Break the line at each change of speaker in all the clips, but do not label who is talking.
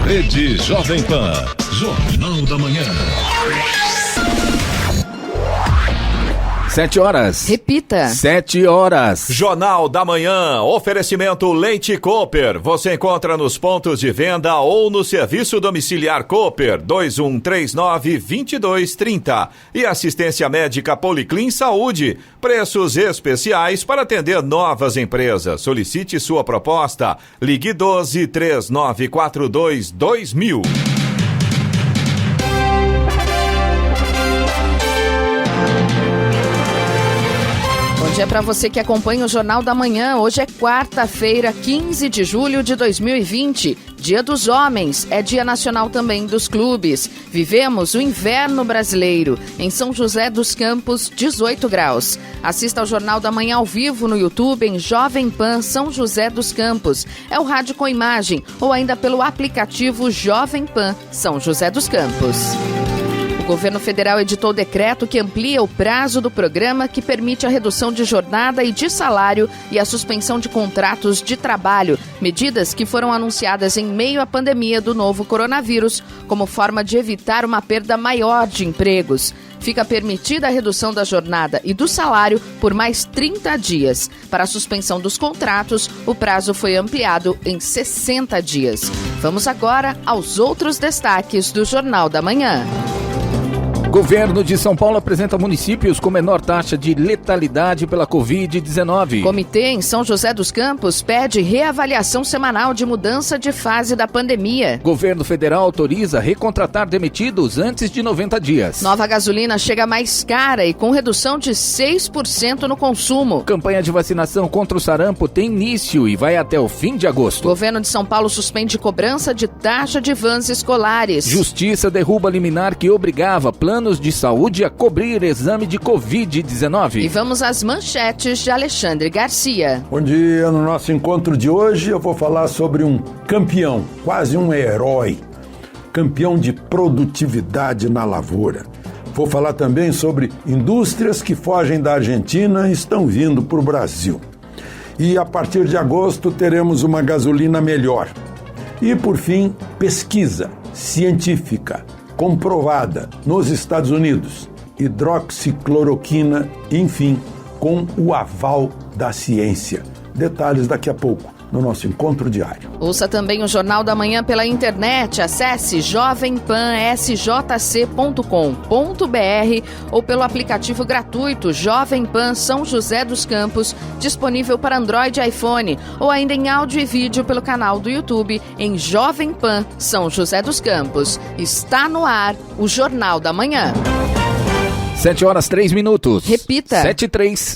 Rede Jovem Pan, Jornal da Manhã.
7 horas.
Repita.
7 horas.
Jornal da Manhã, oferecimento Leite Cooper. Você encontra nos pontos de venda ou no serviço domiciliar Cooper, 2139-2230. E assistência médica Policlin Saúde. Preços especiais para atender novas empresas. Solicite sua proposta. Ligue 12-3942-2000.
Bom dia para você que acompanha o Jornal da Manhã. Hoje é quarta-feira, 15 de julho de 2020. Dia dos Homens, é Dia Nacional também dos Clubes. Vivemos o inverno brasileiro. Em São José dos Campos, 18 graus. Assista ao Jornal da Manhã ao vivo no YouTube em Jovem Pan São José dos Campos. É o rádio com imagem ou ainda pelo aplicativo Jovem Pan São José dos Campos. O governo federal editou decreto que amplia o prazo do programa que permite a redução de jornada e de salário e a suspensão de contratos de trabalho, medidas que foram anunciadas em meio à pandemia do novo coronavírus, como forma de evitar uma perda maior de empregos. Fica permitida a redução da jornada e do salário por mais 30 dias. Para a suspensão dos contratos, o prazo foi ampliado em 60 dias. Vamos agora aos outros destaques do Jornal da Manhã.
Governo de São Paulo apresenta municípios com menor taxa de letalidade pela Covid-19.
Comitê em São José dos Campos pede reavaliação semanal de mudança de fase da pandemia.
Governo federal autoriza recontratar demitidos antes de 90 dias.
Nova gasolina chega mais cara e com redução de 6% no consumo.
Campanha de vacinação contra o sarampo tem início e vai até o fim de agosto.
Governo de São Paulo suspende cobrança de taxa de vans escolares.
Justiça derruba liminar que obrigava planos de saúde a cobrir exame de Covid-19.
E vamos às manchetes de Alexandre Garcia.
Bom dia, no nosso encontro de hoje eu vou falar sobre um campeão, quase um herói, campeão de produtividade na lavoura. Vou falar também sobre indústrias que fogem da Argentina e estão vindo para o Brasil. E a partir de agosto teremos uma gasolina melhor. E por fim, pesquisa científica comprovada nos Estados Unidos, hidroxicloroquina, enfim, com o aval da ciência. Detalhes daqui a pouco no nosso encontro diário.
Ouça também o Jornal da Manhã pela internet. Acesse jovempansj.com.br ou pelo aplicativo gratuito Jovem Pan São José dos Campos, disponível para Android e iPhone, ou ainda em áudio e vídeo pelo canal do YouTube em Jovem Pan São José dos Campos. Está no ar o Jornal da Manhã.
7 horas 3 minutos.
Repita.
7:03.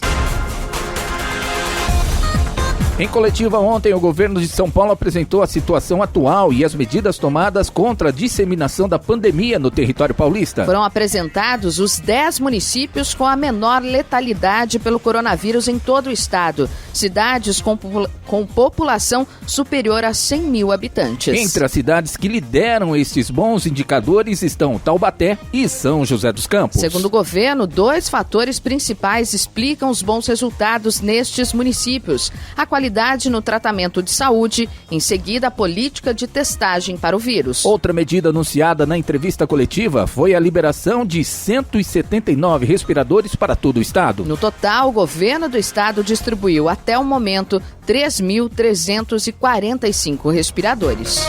Em coletiva ontem, o governo de São Paulo apresentou a situação atual e as medidas tomadas contra a disseminação da pandemia no território paulista.
Foram apresentados os 10 municípios com a menor letalidade pelo coronavírus em todo o estado. Cidades com população superior a 100 mil habitantes.
Entre as cidades que lideram estes bons indicadores estão Taubaté e São José dos Campos.
Segundo o governo, 2 fatores principais explicam os bons resultados nestes municípios: a qualidade no tratamento de saúde, em seguida a política de testagem para o vírus.
Outra medida anunciada na entrevista coletiva foi a liberação de 179 respiradores para todo o estado.
No total, o governo do estado distribuiu até o momento 3.345 respiradores.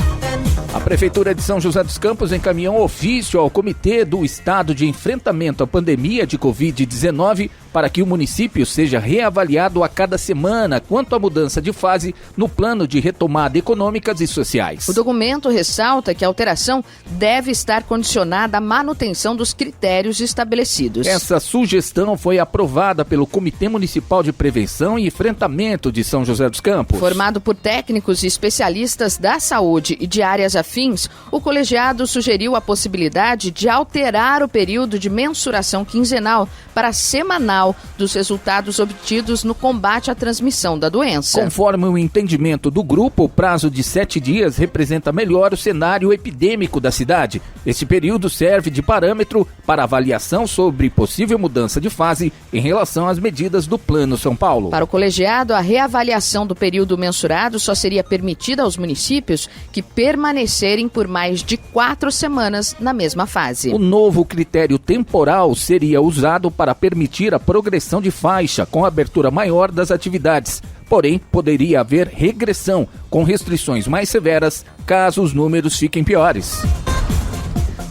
A Prefeitura de São José dos Campos encaminhou um ofício ao Comitê do Estado de Enfrentamento à Pandemia de Covid-19 para que o município seja reavaliado a cada semana quanto à mudança de fase no plano de retomada econômicas e sociais.
O documento ressalta que a alteração deve estar condicionada à manutenção dos critérios estabelecidos.
Essa sugestão foi aprovada pelo Comitê Municipal de Prevenção e Enfrentamento de São José dos Campos.
Formado por técnicos e especialistas da saúde e de áreas afins, o colegiado sugeriu a possibilidade de alterar o período de mensuração quinzenal para semanal nacional dos resultados obtidos no combate à transmissão da doença.
Conforme o entendimento do grupo, o prazo de 7 dias representa melhor o cenário epidêmico da cidade. Esse período serve de parâmetro para avaliação sobre possível mudança de fase em relação às medidas do Plano São Paulo.
Para o colegiado, a reavaliação do período mensurado só seria permitida aos municípios que permanecerem por mais de 4 semanas na mesma fase.
O novo critério temporal seria usado para permitir a progressão de faixa com abertura maior das atividades. Porém, poderia haver regressão, com restrições mais severas, caso os números fiquem piores.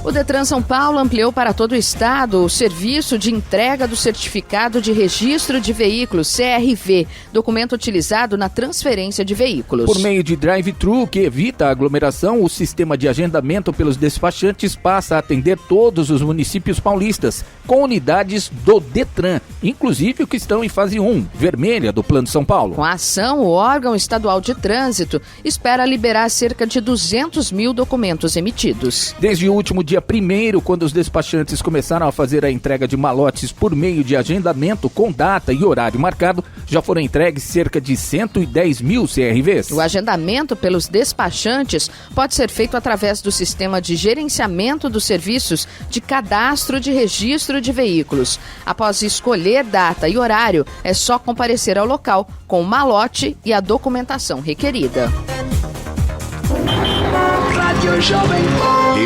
O Detran São Paulo ampliou para todo o estado o serviço de entrega do Certificado de Registro de Veículos, CRV, documento utilizado na transferência de veículos.
Por meio de drive-thru, que evita a aglomeração, o sistema de agendamento pelos despachantes passa a atender todos os municípios paulistas, com unidades do Detran, inclusive os que estão em fase 1, vermelha do Plano São Paulo.
Com a ação, o órgão estadual de trânsito espera liberar cerca de 200 mil documentos emitidos.
Desde o último dia 1º, quando os despachantes começaram a fazer a entrega de malotes por meio de agendamento com data e horário marcado, já foram entregues cerca de 110 mil CRVs.
O agendamento pelos despachantes pode ser feito através do sistema de gerenciamento dos serviços de cadastro de registro de veículos. Após escolher data e horário, é só comparecer ao local com o malote e a documentação requerida.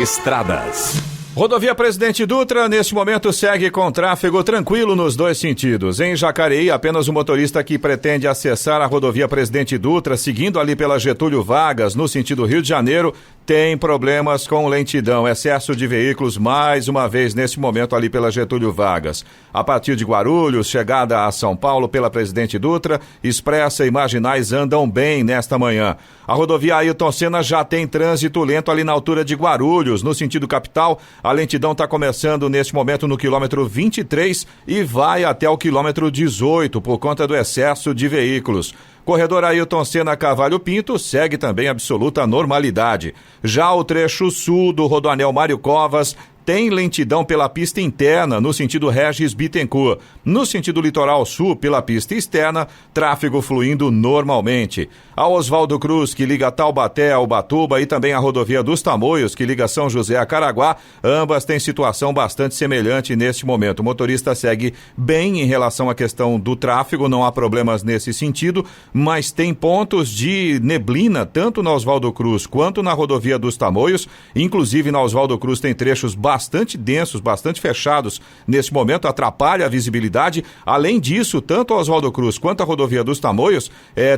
Estradas. Rodovia Presidente Dutra, neste momento, segue com tráfego tranquilo nos dois sentidos. Em Jacareí, apenas o motorista que pretende acessar a rodovia Presidente Dutra, seguindo ali pela Getúlio Vargas, no sentido Rio de Janeiro, tem problemas com lentidão, excesso de veículos, mais uma vez, nesse momento, ali pela Getúlio Vargas. A partir de Guarulhos, chegada a São Paulo pela Presidente Dutra, Expressa e Marginais andam bem nesta manhã. A rodovia Ailton Senna já tem trânsito lento ali na altura de Guarulhos, no sentido capital. A lentidão está começando neste momento no quilômetro 23 e vai até o quilômetro 18 por conta do excesso de veículos. Corredor Ailton Senna Cavalho Pinto segue também absoluta normalidade. Já o trecho sul do Rodoanel Mário Covas tem lentidão pela pista interna, no sentido Regis Bittencourt. No sentido litoral sul, pela pista externa, tráfego fluindo normalmente. A Oswaldo Cruz, que liga Taubaté a Ubatuba, e também a rodovia dos Tamoios, que liga São José a Caraguá, ambas têm situação bastante semelhante neste momento. O motorista segue bem em relação à questão do tráfego, não há problemas nesse sentido, mas tem pontos de neblina, tanto na Oswaldo Cruz quanto na rodovia dos Tamoios. Inclusive, na Oswaldo Cruz tem trechos bastante densos, bastante fechados nesse momento, atrapalha a visibilidade. Além disso, tanto a Oswaldo Cruz quanto a rodovia dos Tamoios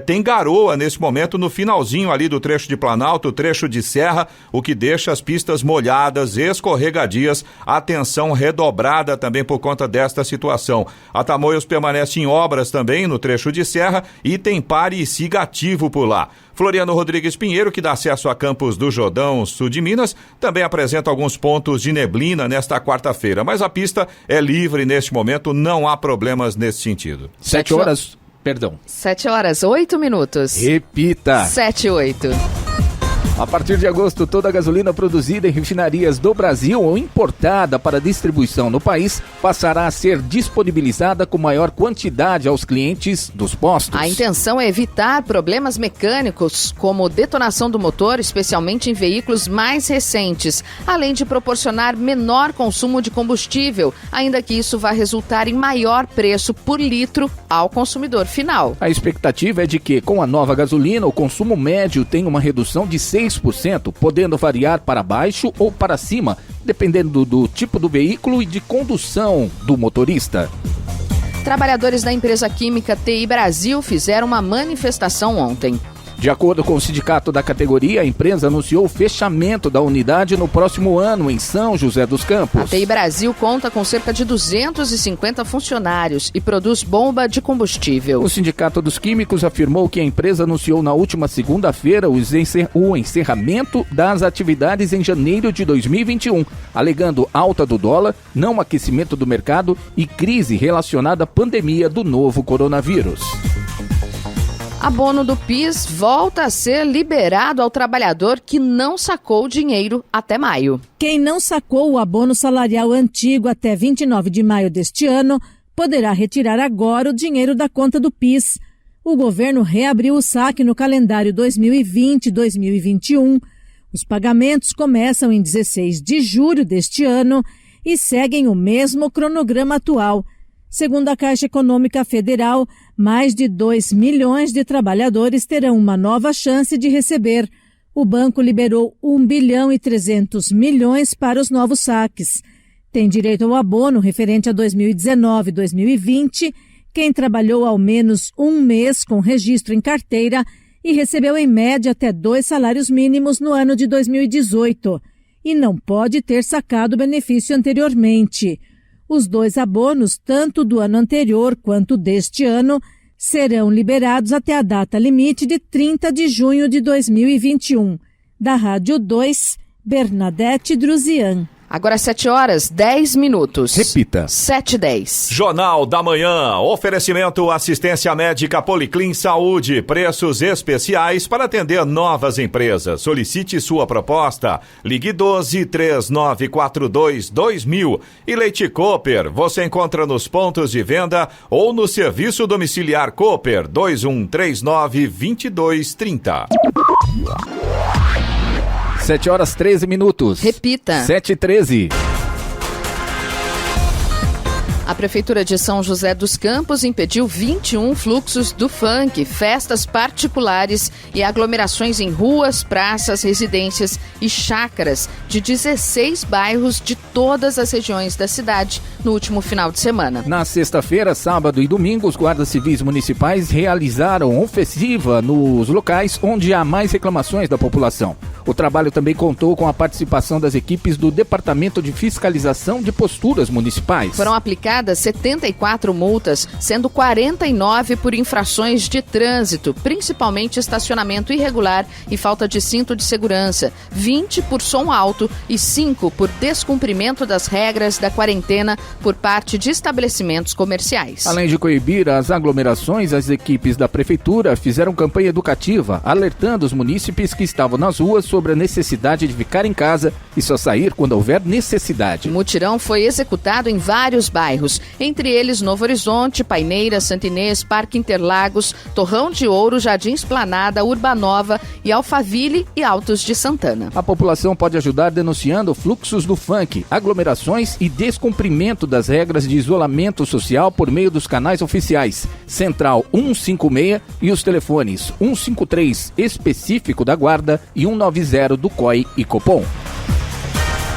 tem garoa nesse momento no finalzinho ali do trecho de Planalto, trecho de Serra, o que deixa as pistas molhadas, escorregadias, atenção redobrada também por conta desta situação. A Tamoios permanece em obras também no trecho de Serra e tem pare e siga ativo por lá. Floriano Rodrigues Pinheiro, que dá acesso a Campos do Jordão, sul de Minas, também apresenta alguns pontos de neblina nesta quarta-feira, mas a pista é livre neste momento, não há problemas nesse sentido.
7 horas, perdão.
7 horas, 8 minutos.
Repita.
7 e 8.
A partir de agosto, toda a gasolina produzida em refinarias do Brasil ou importada para distribuição no país passará a ser disponibilizada com maior quantidade aos clientes dos postos.
A intenção é evitar problemas mecânicos, como detonação do motor, especialmente em veículos mais recentes, além de proporcionar menor consumo de combustível, ainda que isso vá resultar em maior preço por litro ao consumidor final.
A expectativa é de que, com a nova gasolina, o consumo médio tenha uma redução de 6%, podendo variar para baixo ou para cima, dependendo do tipo do veículo e de condução do motorista.
Trabalhadores da empresa química TI Brasil fizeram uma manifestação ontem.
De acordo com o sindicato da categoria, a empresa anunciou o fechamento da unidade no próximo ano em São José dos Campos.
A TI Brasil conta com cerca de 250 funcionários e produz bomba de combustível.
O Sindicato dos Químicos afirmou que a empresa anunciou na última segunda-feira o encerramento das atividades em janeiro de 2021, alegando alta do dólar, não aquecimento do mercado e crise relacionada à pandemia do novo coronavírus.
Abono do PIS volta a ser liberado ao trabalhador que não sacou o dinheiro até maio.
Quem não sacou o abono salarial antigo até 29 de maio deste ano poderá retirar agora o dinheiro da conta do PIS. O governo reabriu o saque no calendário 2020-2021. Os pagamentos começam em 16 de julho deste ano e seguem o mesmo cronograma atual. Segundo a Caixa Econômica Federal, mais de 2 milhões de trabalhadores terão uma nova chance de receber. O banco liberou 1 bilhão e 300 milhões para os novos saques. Tem direito ao abono referente a 2019 e 2020 quem trabalhou ao menos um mês com registro em carteira e recebeu em média até 2 salários mínimos no ano de 2018 e não pode ter sacado o benefício anteriormente. Os 2 abonos, tanto do ano anterior quanto deste ano, serão liberados até a data limite de 30 de junho de 2021. Da Rádio 2, Bernadette Druzian.
Agora 7h10.
Repita.
7h10.
Jornal da Manhã. Oferecimento assistência médica Policlin Saúde. Preços especiais para atender novas empresas. Solicite sua proposta. Ligue 12-3942-2000. E Leite Cooper. Você encontra nos pontos de venda ou no serviço domiciliar Cooper 2139-2230.
7h13.
Repita.
7h13.
A Prefeitura de São José dos Campos impediu 21 fluxos do funk, festas particulares e aglomerações em ruas, praças, residências e chácaras de 16 bairros de todas as regiões da cidade no último final de semana.
Na sexta-feira, sábado e domingo, os guardas civis municipais realizaram ofensiva nos locais onde há mais reclamações da população. O trabalho também contou com a participação das equipes do Departamento de Fiscalização de Posturas Municipais.
Foram aplicadas 74 multas, sendo 49 por infrações de trânsito, principalmente estacionamento irregular e falta de cinto de segurança, 20 por som alto e 5 por descumprimento das regras da quarentena por parte de estabelecimentos comerciais.
Além de coibir as aglomerações, as equipes da Prefeitura fizeram campanha educativa, alertando os munícipes que estavam nas ruas sobre a necessidade de ficar em casa e só sair quando houver necessidade.
O mutirão foi executado em vários bairros, entre eles Novo Horizonte, Paineira, Santa Inês, Parque Interlagos, Torrão de Ouro, Jardim Esplanada, Urbanova e Alphaville e Altos de Santana.
A população pode ajudar denunciando fluxos do funk, aglomerações e descumprimento das regras de isolamento social por meio dos canais oficiais Central 156 e os telefones 153 específico da Guarda e 190 do COI e Copom.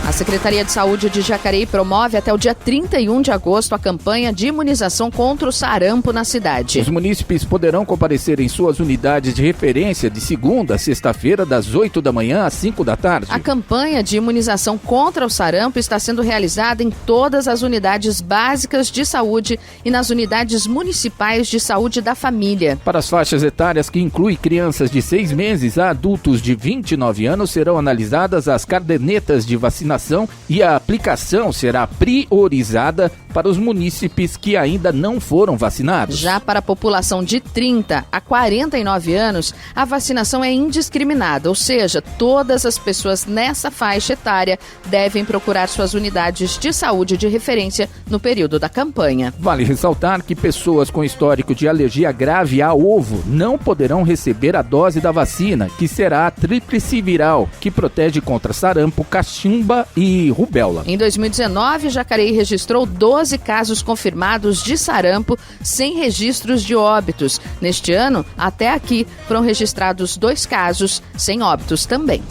A Secretaria de Saúde de Jacareí promove até o dia 31 de agosto a campanha de imunização contra o sarampo na cidade.
Os munícipes poderão comparecer em suas unidades de referência de segunda a sexta-feira, das 8 da manhã às 5 da tarde.
A campanha de imunização contra o sarampo está sendo realizada em todas as unidades básicas de saúde e nas unidades municipais de saúde da família.
Para as faixas etárias que incluem crianças de 6 meses a adultos de 29 anos, serão analisadas as cadernetas de vacinação e a aplicação será priorizada para os munícipes que ainda não foram vacinados.
Já para a população de 30 a 49 anos, a vacinação é indiscriminada, ou seja, todas as pessoas nessa faixa etária devem procurar suas unidades de saúde de referência no período da campanha.
Vale ressaltar que pessoas com histórico de alergia grave a ovo não poderão receber a dose da vacina, que será a tríplice viral, que protege contra sarampo, cachumba e rubéola.
Em 2019, Jacareí registrou 12 casos confirmados de sarampo sem registros de óbitos. Neste ano, até aqui, foram registrados 2 casos sem óbitos também.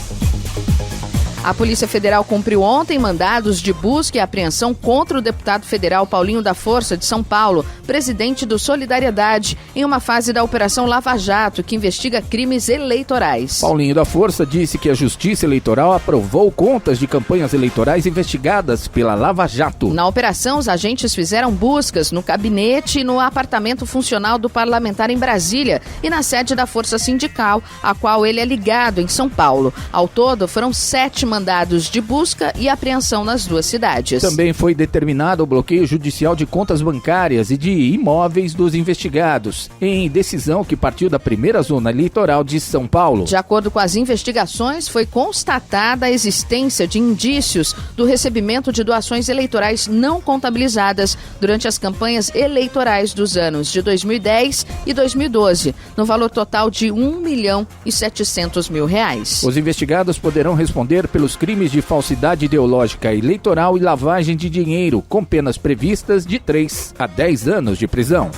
A Polícia Federal cumpriu ontem mandados de busca e apreensão contra o deputado federal Paulinho da Força, de São Paulo, presidente do Solidariedade, em uma fase da Operação Lava Jato, que investiga crimes eleitorais.
Paulinho da Força disse que a Justiça Eleitoral aprovou contas de campanhas eleitorais investigadas pela Lava Jato.
Na operação, os agentes fizeram buscas no gabinete e no apartamento funcional do parlamentar em Brasília e na sede da Força Sindical, a qual ele é ligado em São Paulo. Ao todo, foram 7 mandados de busca e apreensão nas duas cidades.
Também foi determinado o bloqueio judicial de contas bancárias e de imóveis dos investigados, em decisão que partiu da primeira zona eleitoral de São Paulo.
De acordo com as investigações, foi constatada a existência de indícios do recebimento de doações eleitorais não contabilizadas durante as campanhas eleitorais dos anos de 2010 e 2012, no valor total de R$1.700.000.
Os investigados poderão responder pelos crimes de falsidade ideológica eleitoral e lavagem de dinheiro, com penas previstas de 3 a 10 anos de prisão.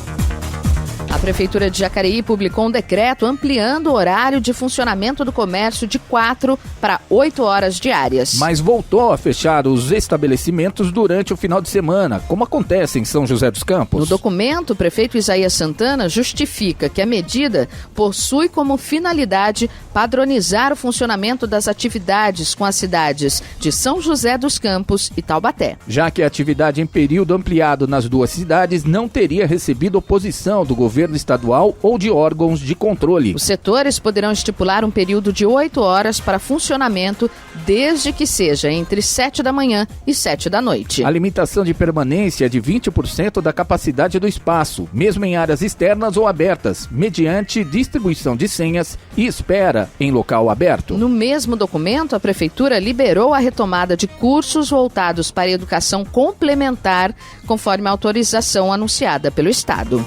A Prefeitura de Jacareí publicou um decreto ampliando o horário de funcionamento do comércio de 4 para 8 horas diárias.
Mas voltou a fechar os estabelecimentos durante o final de semana, como acontece em São José dos Campos.
No documento, o prefeito Isaías Santana justifica que a medida possui como finalidade padronizar o funcionamento das atividades com as cidades de São José dos Campos e Taubaté.
Já que a atividade em período ampliado nas duas cidades não teria recebido oposição do governo estadual ou de órgãos de controle.
Os setores poderão estipular um período de 8 horas para funcionamento, desde que seja entre 7 da manhã e 7 da noite.
A limitação de permanência é de 20% da capacidade do espaço, mesmo em áreas externas ou abertas, mediante distribuição de senhas e espera em local aberto.
No mesmo documento, a Prefeitura liberou a retomada de cursos voltados para a educação complementar, conforme a autorização anunciada pelo Estado.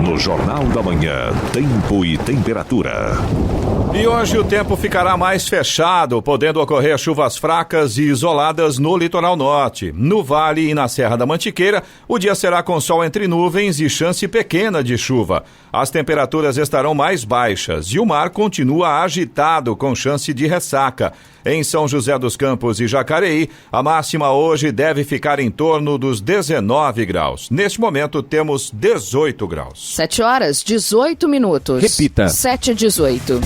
No Jornal da Manhã, tempo e temperatura.
E hoje o tempo ficará mais fechado, podendo ocorrer chuvas fracas e isoladas no litoral norte. No Vale e na Serra da Mantiqueira, o dia será com sol entre nuvens e chance pequena de chuva. As temperaturas estarão mais baixas e o mar continua agitado, com chance de ressaca. Em São José dos Campos e Jacareí, a máxima hoje deve ficar em torno dos 19 graus. Neste momento, temos 18 graus.
7 horas, 18 minutos.
Repita.
7h18.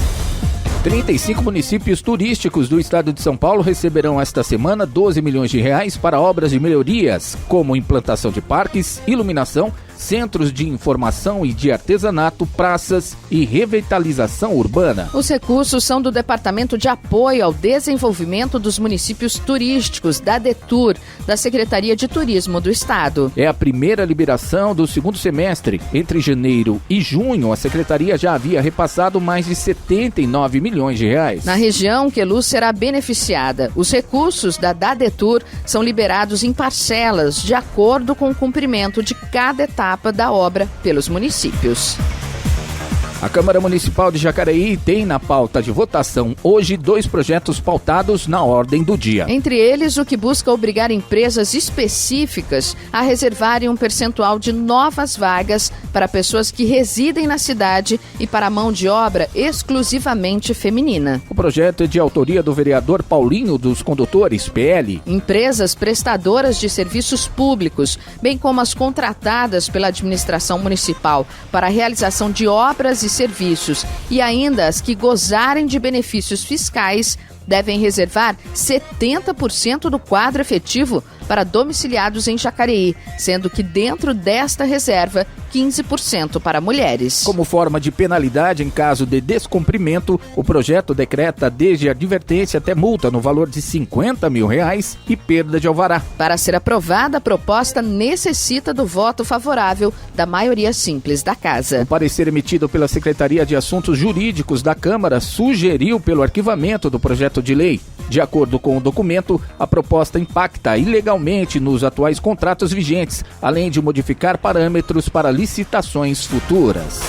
35 municípios turísticos do estado de São Paulo receberão esta semana 12 milhões de reais para obras de melhorias, como implantação de parques, iluminação, centros de informação e de artesanato, praças e revitalização urbana.
Os recursos são do Departamento de Apoio ao Desenvolvimento dos Municípios Turísticos, da DETUR, da Secretaria de Turismo do Estado.
É a primeira liberação do segundo semestre. Entre janeiro e junho, a Secretaria já havia repassado mais de 79 milhões de reais.
Na região, Queluz será beneficiada. Os recursos da DETUR são liberados em parcelas, de acordo com o cumprimento de cada etapa da obra pelos municípios.
A Câmara Municipal de Jacareí tem na pauta de votação hoje 2 projetos pautados na ordem do dia.
Entre eles, o que busca obrigar empresas específicas a reservarem um percentual de novas vagas para pessoas que residem na cidade e para a mão de obra exclusivamente feminina.
O projeto é de autoria do vereador Paulinho dos Condutores, PL.
Empresas prestadoras de serviços públicos, bem como as contratadas pela administração municipal para a realização de obras e serviços, e ainda as que gozarem de benefícios fiscais, devem reservar 70% do quadro efetivo para domiciliados em Jacareí, sendo que dentro desta reserva, 15% para mulheres.
Como forma de penalidade em caso de descumprimento, o projeto decreta desde advertência até multa no valor de R$50 mil e perda de alvará.
Para ser aprovada, a proposta necessita do voto favorável da maioria simples da Casa.
O parecer emitido pela Secretaria de Assuntos Jurídicos da Câmara sugeriu pelo arquivamento do projeto de lei. De acordo com o documento, a proposta impacta ilegalmente nos atuais contratos vigentes, além de modificar parâmetros para licitações futuras.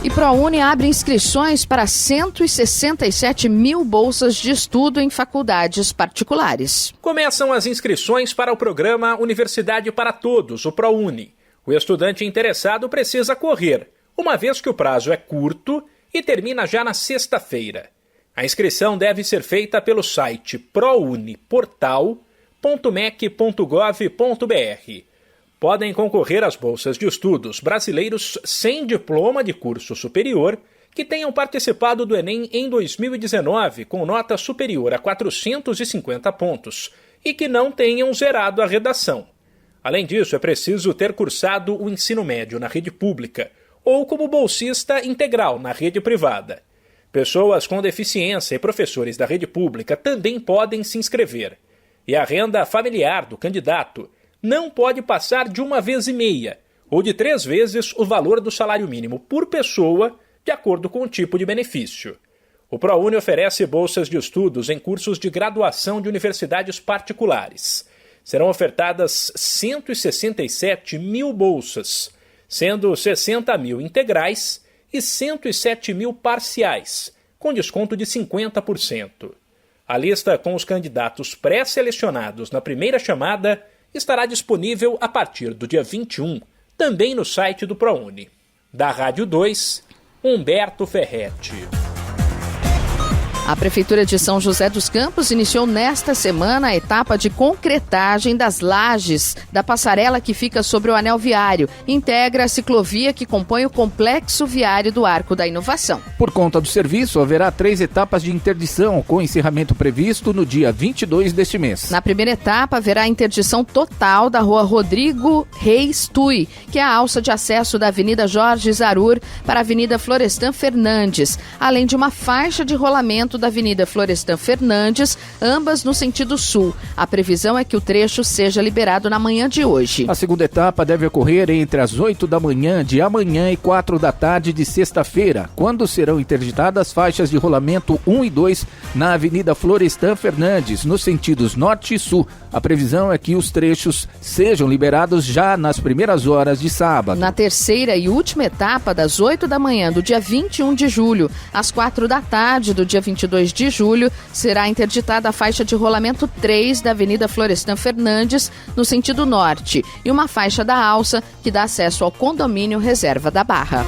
E ProUni abre inscrições para 167 mil bolsas de estudo em faculdades particulares.
Começam as inscrições para o programa Universidade para Todos, o ProUni. O estudante interessado precisa correr, uma vez que o prazo é curto e termina já na sexta-feira. A inscrição deve ser feita pelo site prouniportal.mec.gov.br. Podem concorrer às bolsas de estudos brasileiros sem diploma de curso superior que tenham participado do Enem em 2019 com nota superior a 450 pontos e que não tenham zerado a redação. Além disso, é preciso ter cursado o ensino médio na rede pública ou como bolsista integral na rede privada. Pessoas com deficiência e professores da rede pública também podem se inscrever. E a renda familiar do candidato não pode passar de 1,5 vezes ou de 3 vezes o valor do salário mínimo por pessoa, de acordo com o tipo de benefício. O ProUni oferece bolsas de estudos em cursos de graduação de universidades particulares. Serão ofertadas 167 mil bolsas, sendo 60 mil integrais e 107 mil parciais, com desconto de 50%. A lista com os candidatos pré-selecionados na primeira chamada estará disponível a partir do dia 21, também no site do ProUni. Da Rádio 2, Humberto Ferretti.
A Prefeitura de São José dos Campos iniciou nesta semana a etapa de concretagem das lajes da passarela que fica sobre o anel viário. Integra a ciclovia que compõe o complexo viário do Arco da Inovação.
Por conta do serviço, haverá 3 etapas de interdição, com encerramento previsto no dia 22 deste mês.
Na primeira etapa, haverá a interdição total da rua Rodrigo Reis Tui, que é a alça de acesso da Avenida Jorge Zarur para a Avenida Florestan Fernandes, além de uma faixa de rolamento da Avenida Florestan Fernandes, ambas no sentido sul. A previsão é que o trecho seja liberado na manhã de hoje.
A segunda etapa deve ocorrer entre as 8 da manhã de amanhã e 4 da tarde de sexta-feira, quando serão interditadas faixas de rolamento 1 e 2 na Avenida Florestan Fernandes, nos sentidos norte e sul. A previsão é que os trechos sejam liberados já nas primeiras horas de sábado.
Na terceira e última etapa, das 8 da manhã do dia 21 de julho às 4 da tarde do dia 22 de julho, será interditada a faixa de rolamento 3 da Avenida Florestan Fernandes, no sentido norte, e uma faixa da alça que dá acesso ao condomínio Reserva da Barra.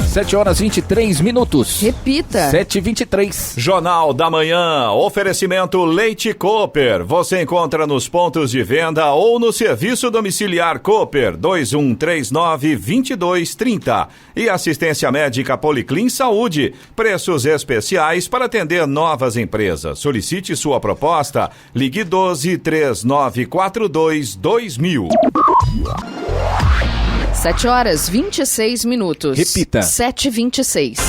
7h23.
Repita.
7h23.
Jornal da Manhã, oferecimento Leite Cooper. Você encontra nos pontos de venda ou no serviço domiciliar Cooper 2139-2230. E assistência médica Policlin Saúde. Preços especiais para atender novas empresas. Solicite sua proposta. Ligue 12-3942-2000.
7h26.
Repita.
7h26.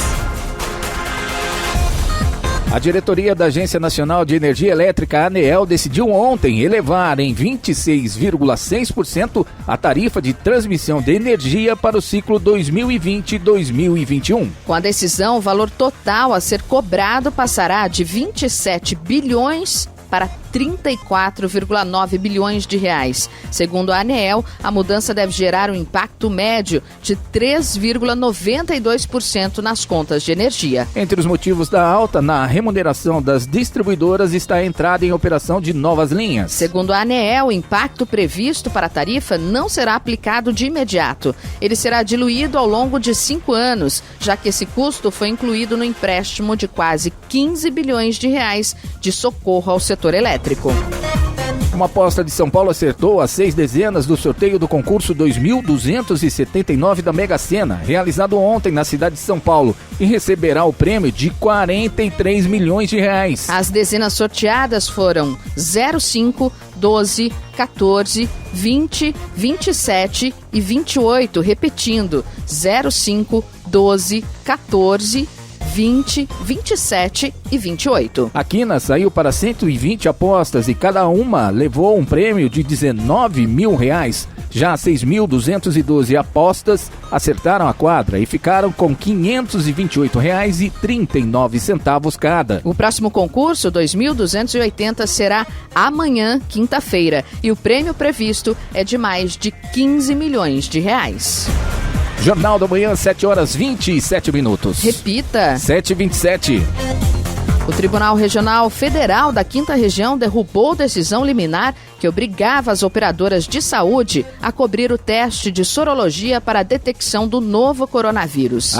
A diretoria da Agência Nacional de Energia Elétrica, ANEEL, decidiu ontem elevar em 26,6% a tarifa de transmissão de energia para o ciclo 2020-2021.
Com a decisão, o valor total a ser cobrado passará de 27 bilhões para 34,9 bilhões de reais. Segundo a ANEEL, a mudança deve gerar um impacto médio de 3,92% nas contas de energia.
Entre os motivos da alta na remuneração das distribuidoras está a entrada em operação de novas linhas.
Segundo a ANEEL, o impacto previsto para a tarifa não será aplicado de imediato. Ele será diluído ao longo de 5 anos, já que esse custo foi incluído no empréstimo de quase 15 bilhões de reais de socorro ao setor elétrico.
Uma aposta de São Paulo acertou as 6 dezenas do sorteio do concurso 2.279 da Mega Sena, realizado ontem na cidade de São Paulo, e receberá o prêmio de 43 milhões de reais.
As dezenas sorteadas foram 05, 12, 14, 20, 27 e 28, repetindo, 05, 12, 14, 20, 27 e 28.
A quina saiu para 120 apostas e cada uma levou um prêmio de 19 mil reais. Já 6.212 apostas acertaram a quadra e ficaram com R$ 528,39 cada.
O próximo concurso, 2.280, será amanhã, quinta-feira, e o prêmio previsto é de mais de 15 milhões de reais.
Jornal da Manhã, 7h27.
Repita.
7h27.
O Tribunal Regional Federal da 5ª Região derrubou decisão liminar que obrigava as operadoras de saúde a cobrir o teste de sorologia para a detecção do novo coronavírus.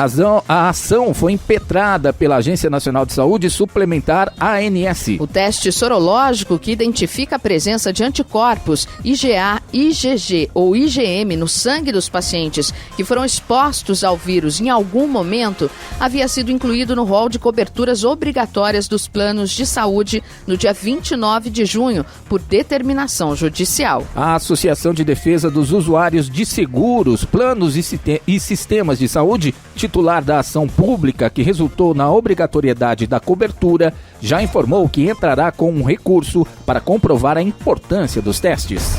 A ação foi impetrada pela Agência Nacional de Saúde Suplementar, ANS.
O teste sorológico, que identifica a presença de anticorpos IgA, IgG ou IgM no sangue dos pacientes que foram expostos ao vírus em algum momento, havia sido incluído no rol de coberturas obrigatórias dos planos de saúde no dia 29 de junho, por determinação ação judicial.
A Associação de Defesa dos Usuários de Seguros, Planos e Sistemas de Saúde, titular da ação pública que resultou na obrigatoriedade da cobertura, já informou que entrará com um recurso para comprovar a importância dos testes.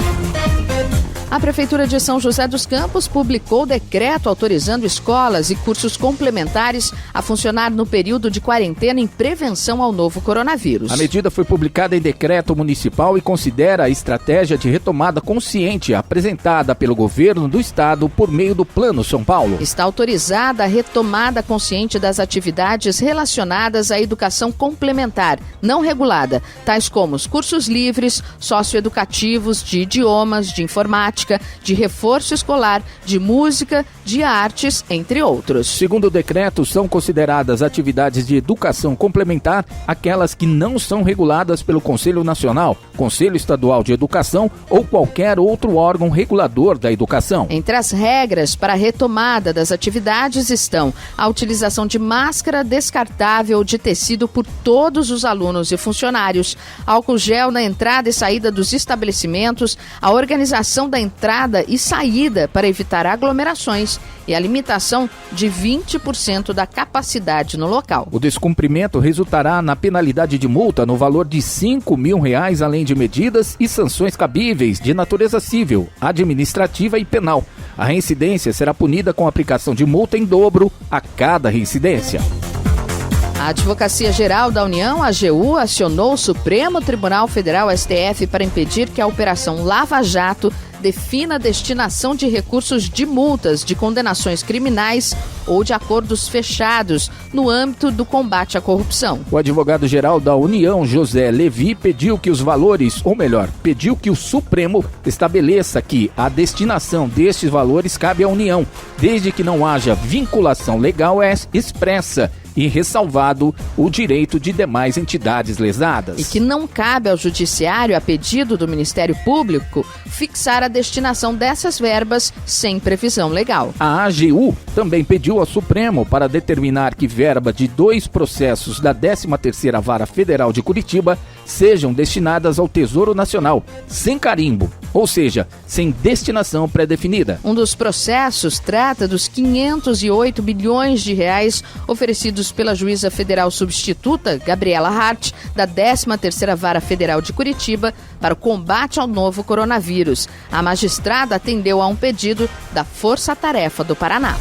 A Prefeitura de São José dos Campos publicou decreto autorizando escolas e cursos complementares a funcionar no período de quarentena em prevenção ao novo coronavírus.
A medida foi publicada em decreto municipal e considera a estratégia de retomada consciente apresentada pelo governo do estado por meio do Plano São Paulo.
Está autorizada a retomada consciente das atividades relacionadas à educação complementar, não regulada, tais como os cursos livres, socioeducativos, de idiomas, de informática, de reforço escolar, de música, de artes, entre outros.
Segundo o decreto, são consideradas atividades de educação complementar aquelas que não são reguladas pelo Conselho Nacional, Conselho Estadual de Educação ou qualquer outro órgão regulador da educação.
Entre as regras para a retomada das atividades estão a utilização de máscara descartável de tecido por todos os alunos e funcionários, álcool gel na entrada e saída dos estabelecimentos, a organização da entrada e saída para evitar aglomerações e a limitação de 20% da capacidade no local.
O descumprimento resultará na penalidade de multa no valor de R$5 mil, além de medidas e sanções cabíveis de natureza civil, administrativa e penal. A reincidência será punida com aplicação de multa em dobro a cada reincidência.
A Advocacia Geral da União, AGU, acionou o Supremo Tribunal Federal, STF, para impedir que a Operação Lava Jato defina a destinação de recursos de multas, de condenações criminais ou de acordos fechados no âmbito do combate à corrupção.
O advogado-geral da União, José Levi, pediu que os valores, ou melhor, pediu que o Supremo estabeleça que a destinação destes valores cabe à União, desde que não haja vinculação legal expressa e ressalvado o direito de demais entidades lesadas.
E que não cabe ao Judiciário, a pedido do Ministério Público, fixar a destinação dessas verbas sem previsão legal.
A AGU também pediu ao Supremo para determinar que verba de 2 processos da 13ª Vara Federal de Curitiba sejam destinadas ao Tesouro Nacional, sem carimbo, ou seja, sem destinação pré-definida.
Um dos processos trata dos 508 bilhões de reais oferecidos pela juíza federal substituta, Gabriela Hart, da 13ª Vara Federal de Curitiba, para o combate ao novo coronavírus. A magistrada atendeu a um pedido da Força Tarefa do Paraná.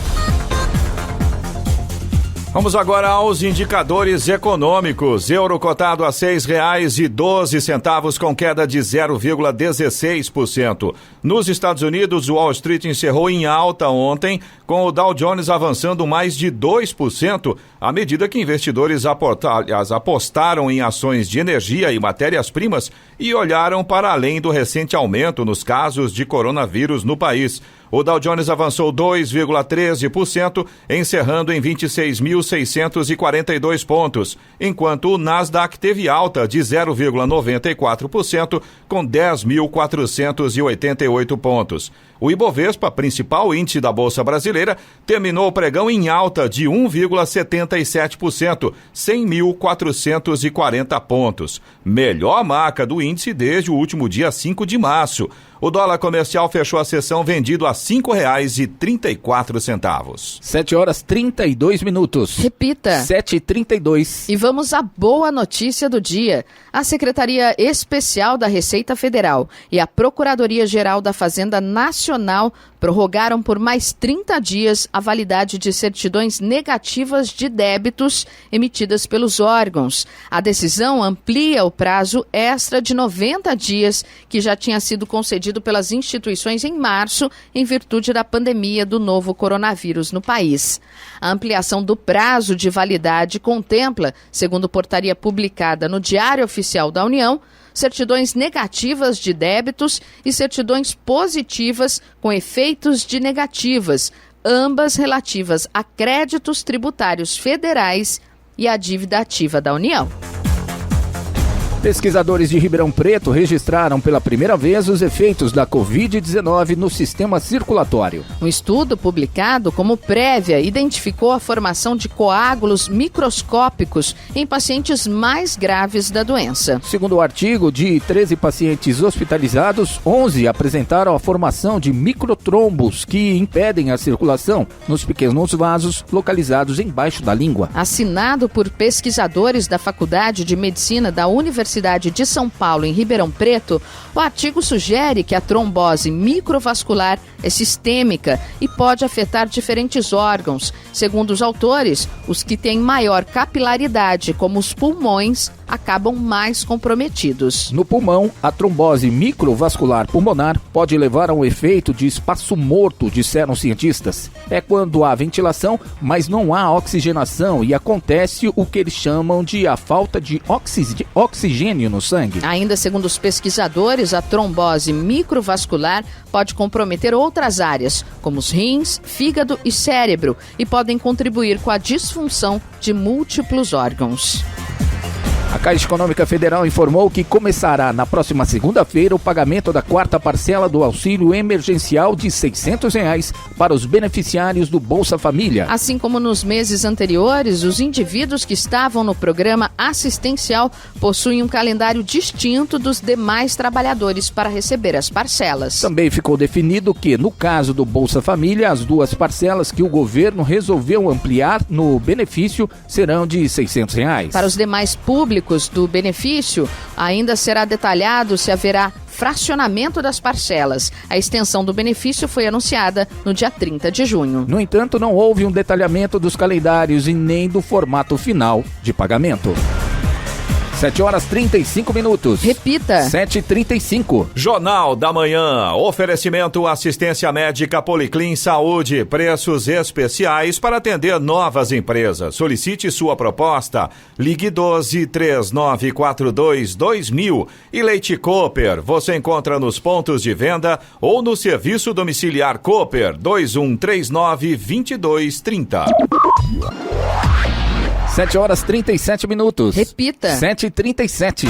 Vamos agora aos indicadores econômicos. Euro cotado a R$ 6,12 com queda de 0,16%. Nos Estados Unidos, o Wall Street encerrou em alta ontem, com o Dow Jones avançando mais de 2%, à medida que investidores apostaram em ações de energia e matérias-primas e olharam para além do recente aumento nos casos de coronavírus no país. O Dow Jones avançou 2,13%, encerrando em 26.642 pontos, enquanto o Nasdaq teve alta de 0,94%, com 10.488 pontos. O Ibovespa, principal índice da Bolsa Brasileira, terminou o pregão em alta de 1,77%, 100.440 pontos. Melhor marca do índice desde o último dia 5 de março. O dólar comercial fechou a sessão vendido a R$ 5,34.
7h32.
Repita.
7h32.
E vamos à boa notícia do dia. A Secretaria Especial da Receita Federal e a Procuradoria-Geral da Fazenda Nacional prorrogaram por mais 30 dias a validade de certidões negativas de débitos emitidas pelos órgãos. A decisão amplia o prazo extra de 90 dias que já tinha sido concedido pelas instituições em março, em virtude da pandemia do novo coronavírus no país. A ampliação do prazo de validade contempla, segundo portaria publicada no Diário Oficial da União, certidões negativas de débitos e certidões positivas com efeitos de negativas, ambas relativas a créditos tributários federais e a dívida ativa da União.
Pesquisadores de Ribeirão Preto registraram pela primeira vez os efeitos da Covid-19 no sistema circulatório.
Um estudo publicado como prévia identificou a formação de coágulos microscópicos em pacientes mais graves da doença.
Segundo o artigo, de 13 pacientes hospitalizados, 11 apresentaram a formação de microtrombos que impedem a circulação nos pequenos vasos localizados embaixo da língua.
Assinado por pesquisadores da Faculdade de Medicina da Universidade de São Paulo, em Ribeirão Preto, o artigo sugere que a trombose microvascular é sistêmica e pode afetar diferentes órgãos. Segundo os autores, os que têm maior capilaridade, como os pulmões, acabam mais comprometidos.
No pulmão, a trombose microvascular pulmonar pode levar a um efeito de espaço morto, disseram cientistas. É quando há ventilação, mas não há oxigenação e acontece o que eles chamam de a falta de oxigênio no sangue.
Ainda segundo os pesquisadores, a trombose microvascular pode comprometer outras áreas, como os rins, fígado e cérebro, e podem contribuir com a disfunção de múltiplos órgãos.
A Caixa Econômica Federal informou que começará na próxima segunda-feira o pagamento da quarta parcela do auxílio emergencial de R$ 600 para os beneficiários do Bolsa Família.
Assim como nos meses anteriores, os indivíduos que estavam no programa assistencial possuem um calendário distinto dos demais trabalhadores para receber as parcelas.
Também ficou definido que, no caso do Bolsa Família, as duas parcelas que o governo resolveu ampliar no benefício serão de R$ 600.
Para os demais públicos do benefício, ainda será detalhado se haverá fracionamento das parcelas. A extensão do benefício foi anunciada no dia 30 de junho.
No entanto, não houve um detalhamento dos calendários e nem do formato final de pagamento. 7h35.
Repita.
7h35.
Jornal da Manhã. Oferecimento assistência médica Policlin Saúde. Preços especiais para atender novas empresas. Solicite sua proposta. Ligue 12-3942-2000. E Leite Cooper. Você encontra nos pontos de venda ou no serviço domiciliar Cooper 2139-2230.
7h37.
Repita.
7h37.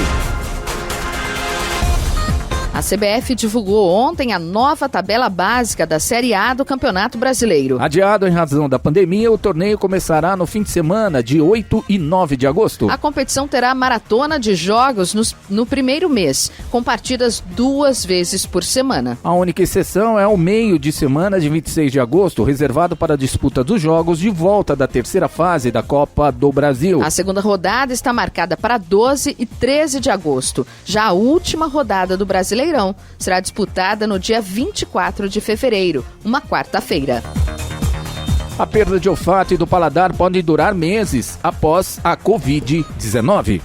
A CBF divulgou ontem a nova tabela básica da Série A do Campeonato Brasileiro.
Adiado em razão da pandemia, o torneio começará no fim de semana, de 8 e 9 de agosto.
A competição terá maratona de jogos no primeiro mês, com partidas 2 vezes por semana.
A única exceção é o meio de semana de 26 de agosto, reservado para a disputa dos jogos de volta da terceira fase da Copa do Brasil.
A segunda rodada está marcada para 12 e 13 de agosto. Já a última rodada do Brasileirão será disputada no dia 24 de fevereiro, uma quarta-feira.
A perda de olfato e do paladar pode durar meses após a Covid-19.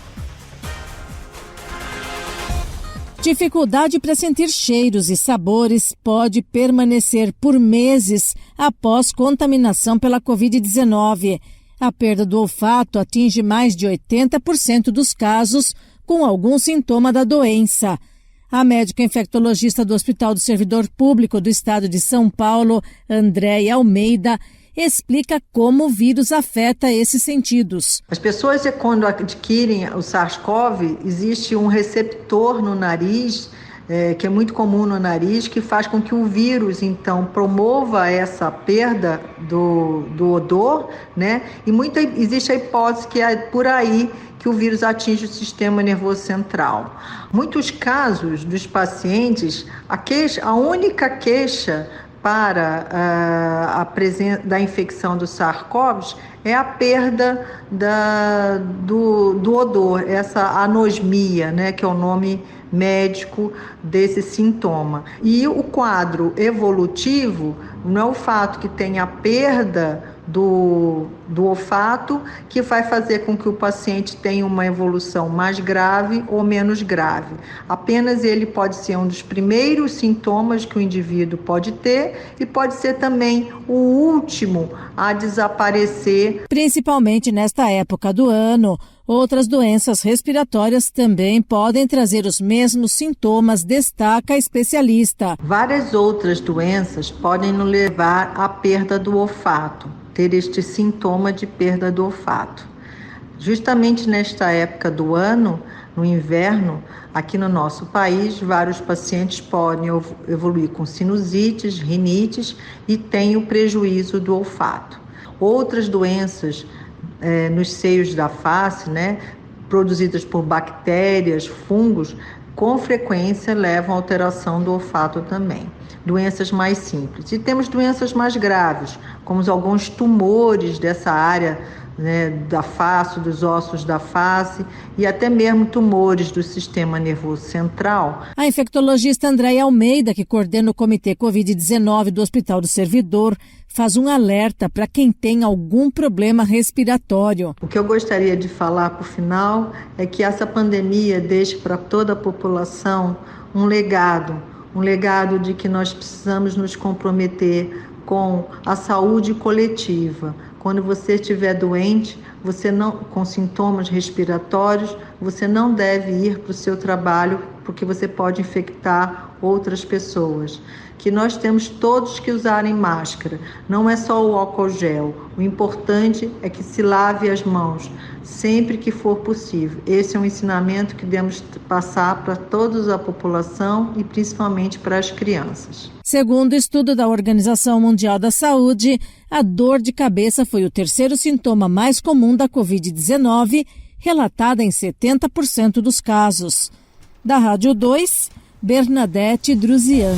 Dificuldade para sentir cheiros e sabores pode permanecer por meses após contaminação pela Covid-19. A perda do olfato atinge mais de 80% dos casos com algum sintoma da doença. A médica infectologista do Hospital do Servidor Público do Estado de São Paulo, Andréia Almeida, explica como o vírus afeta esses sentidos.
As pessoas, quando adquirem o SARS-CoV, existe um receptor no nariz, que é muito comum no nariz, que faz com que o vírus, então, promova essa perda do odor, né? E existe a hipótese que é por aí que o vírus atinge o sistema nervoso central. Muitos casos dos pacientes, a única queixa para a presença da infecção do SARS-CoV é a perda do odor, essa anosmia, né, que é o nome médico desse sintoma. E o quadro evolutivo não é o fato que tem a perda do olfato que vai fazer com que o paciente tenha uma evolução mais grave ou menos grave. Apenas ele pode ser um dos primeiros sintomas que o indivíduo pode ter e pode ser também o último a desaparecer.
Principalmente nesta época do ano, outras doenças respiratórias também podem trazer os mesmos sintomas, destaca a especialista.
Várias outras doenças podem nos levar à perda do olfato, ter este sintoma de perda do olfato. Justamente nesta época do ano, No inverno, aqui no nosso país, vários pacientes podem evoluir com sinusites, rinites e tem o prejuízo do olfato. Outras doenças nos seios da face, produzidas por bactérias, fungos, com frequência levam à alteração do olfato também. Doenças mais simples. E temos doenças mais graves, como alguns tumores dessa área da face, dos ossos da face e até mesmo tumores do sistema nervoso central.
A infectologista Andréia Almeida, que coordena o Comitê Covid-19 do Hospital do Servidor, faz um alerta para quem tem algum problema respiratório.
O que eu gostaria de falar por final é que essa pandemia deixe para toda a população um legado de que nós precisamos nos comprometer com a saúde coletiva. Quando você estiver doente, com sintomas respiratórios, você não deve ir para o seu trabalho porque você pode infectar outras pessoas. Que nós temos todos que usarem máscara, não é só o álcool gel. O importante é que se lave as mãos sempre que for possível. Esse é um ensinamento que devemos passar para toda a população e principalmente para as crianças.
Segundo o estudo da Organização Mundial da Saúde, a dor de cabeça foi o terceiro sintoma mais comum da Covid-19, relatada em 70% dos casos. Da Rádio 2, Bernadette Druzian.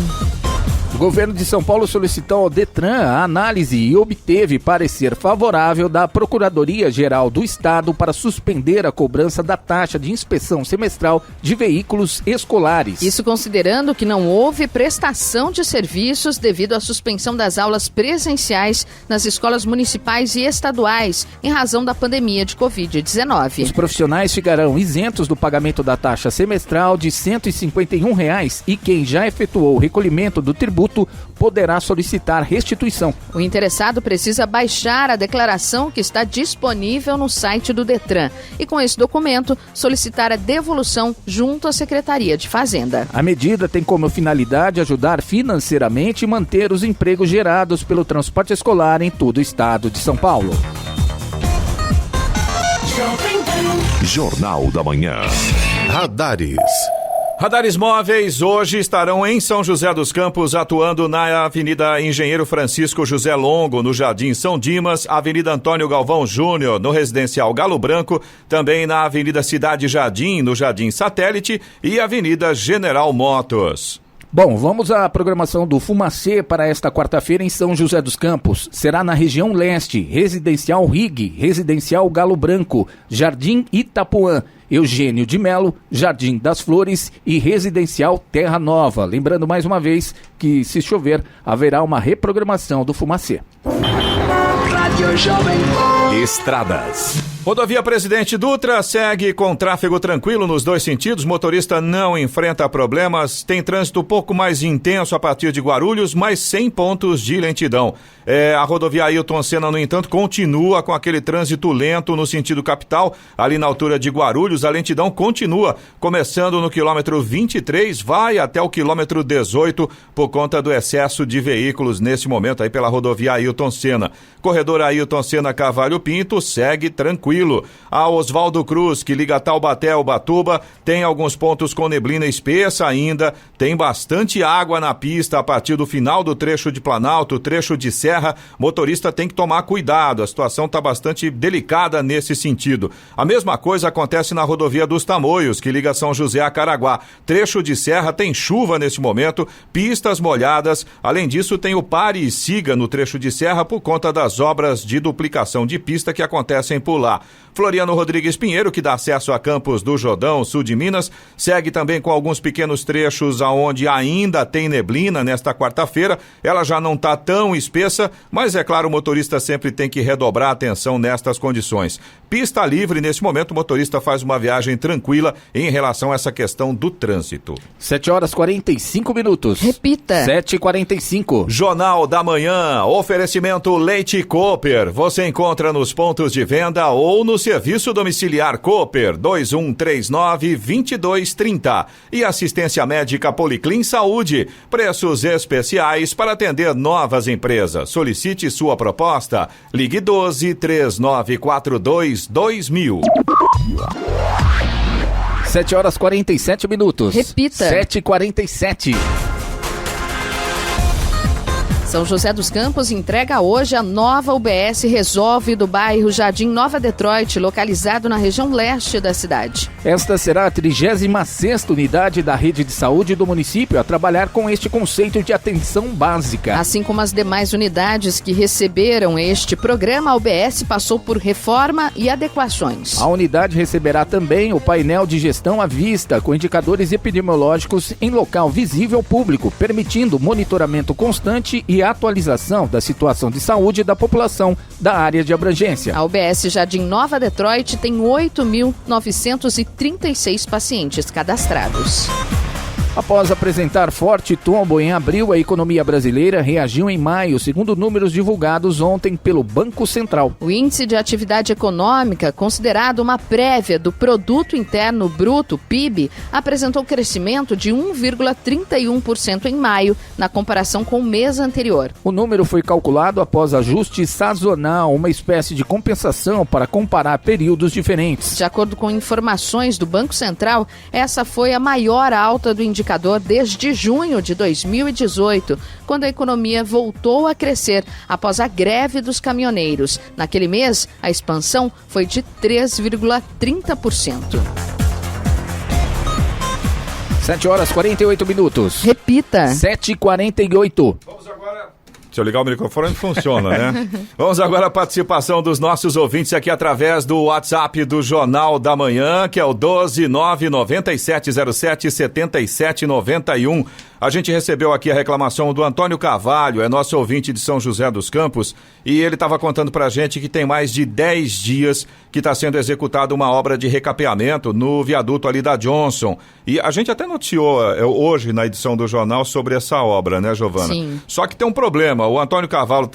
O governo de São Paulo solicitou ao Detran a análise e obteve parecer favorável da Procuradoria-Geral do Estado para suspender a cobrança da taxa de inspeção semestral de veículos escolares.
Isso considerando que não houve prestação de serviços devido à suspensão das aulas presenciais nas escolas municipais e estaduais, em razão da pandemia de Covid-19.
Os profissionais ficarão isentos do pagamento da taxa semestral de R$ 151 e quem já efetuou o recolhimento do tributo poderá solicitar restituição.
O interessado precisa baixar a declaração que está disponível no site do Detran e, com esse documento, solicitar a devolução junto à Secretaria de Fazenda.
A medida tem como finalidade ajudar financeiramente e manter os empregos gerados pelo transporte escolar em todo o estado de São Paulo.
Jornal da Manhã. Radares.
Radares móveis hoje estarão em São José dos Campos, atuando na Avenida Engenheiro Francisco José Longo, no Jardim São Dimas, Avenida Antônio Galvão Júnior, no Residencial Galo Branco, também na Avenida Cidade Jardim, no Jardim Satélite e Avenida General Motors.
Bom, vamos à programação do Fumacê para esta quarta-feira em São José dos Campos. Será na região leste, Residencial Rig, Residencial Galo Branco, Jardim Itapuã, Eugênio de Melo, Jardim das Flores e Residencial Terra Nova. Lembrando mais uma vez que, se chover, haverá uma reprogramação do Fumacê.
Estradas.
Rodovia Presidente Dutra segue com tráfego tranquilo nos dois sentidos. Motorista não enfrenta problemas. Tem trânsito um pouco mais intenso a partir de Guarulhos, mas sem pontos de lentidão. A rodovia Ailton Senna, no entanto, continua com aquele trânsito lento no sentido capital. Ali na altura de Guarulhos, a lentidão continua, começando no quilômetro 23, vai até o quilômetro 18, por conta do excesso de veículos nesse momento aí pela rodovia Ailton Senna. Corredor Ailton Senna Carvalho Pinto segue tranquilo. A Oswaldo Cruz, que liga Taubaté ao Ubatuba, tem alguns pontos com neblina espessa ainda, tem bastante água na pista a partir do final do trecho de Planalto, trecho de Serra. Motorista tem que tomar cuidado, a situação está bastante delicada nesse sentido. A mesma coisa acontece na rodovia dos Tamoios, que liga São José a Caraguá. Trecho de Serra tem chuva nesse momento, pistas molhadas, além disso tem o pare e siga no trecho de Serra por conta das obras de duplicação de pista que acontecem por lá. Floriano Rodrigues Pinheiro, que dá acesso a Campos do Jordão, sul de Minas, segue também com alguns pequenos trechos aonde ainda tem neblina nesta quarta-feira. Ela já não está tão espessa, mas é claro, o motorista sempre tem que redobrar a atenção nestas condições. Pista livre, nesse momento o motorista faz uma viagem tranquila em relação a essa questão do trânsito.
7h45.
Repita.
7h45.
Jornal da Manhã, oferecimento Leite Cooper. Você encontra nos pontos de venda ou no serviço domiciliar Cooper 2139-2230. E assistência médica Policlin Saúde. Preços especiais para atender novas empresas. Solicite sua proposta. Ligue 12-3942-2000.
7h47.
Repita.
7h47.
São José dos Campos entrega hoje a nova UBS Resolve do bairro Jardim Nova Detroit, localizado na região leste da cidade.
Esta será a 36ª unidade da rede de saúde do município a trabalhar com este conceito de atenção básica.
Assim como as demais unidades que receberam este programa, a UBS passou por reforma e adequações.
A unidade receberá também o painel de gestão à vista, com indicadores epidemiológicos em local visível ao público, permitindo monitoramento constante e atualização da situação de saúde da população da área de abrangência.
A UBS Jardim Nova Detroit tem 8.936 pacientes cadastrados.
Após apresentar forte tombo em abril, a economia brasileira reagiu em maio, segundo números divulgados ontem pelo Banco Central.
O Índice de Atividade Econômica, considerado uma prévia do Produto Interno Bruto, PIB, apresentou crescimento de 1,31% em maio, na comparação com o mês anterior.
O número foi calculado após ajuste sazonal, uma espécie de compensação para comparar períodos diferentes.
De acordo com informações do Banco Central, essa foi a maior alta do indicador desde junho de 2018, quando a economia voltou a crescer após a greve dos caminhoneiros. Naquele mês, a expansão foi de 3,30%.
7h48.
Repita.
7h48.
Vamos agora... Se eu ligar o microfone, funciona, né? Vamos agora à participação dos nossos ouvintes aqui através do WhatsApp do Jornal da Manhã, que é o 12997077791. A gente recebeu aqui a reclamação do Antônio Carvalho, é nosso ouvinte de São José dos Campos, e ele estava contando pra gente que tem mais de 10 dias que está sendo executada uma obra de recapeamento no viaduto ali da Johnson. E a gente até noticiou hoje na edição do jornal sobre essa obra, né, Giovana?
Sim.
Só que tem um problema, o Antônio Carvalho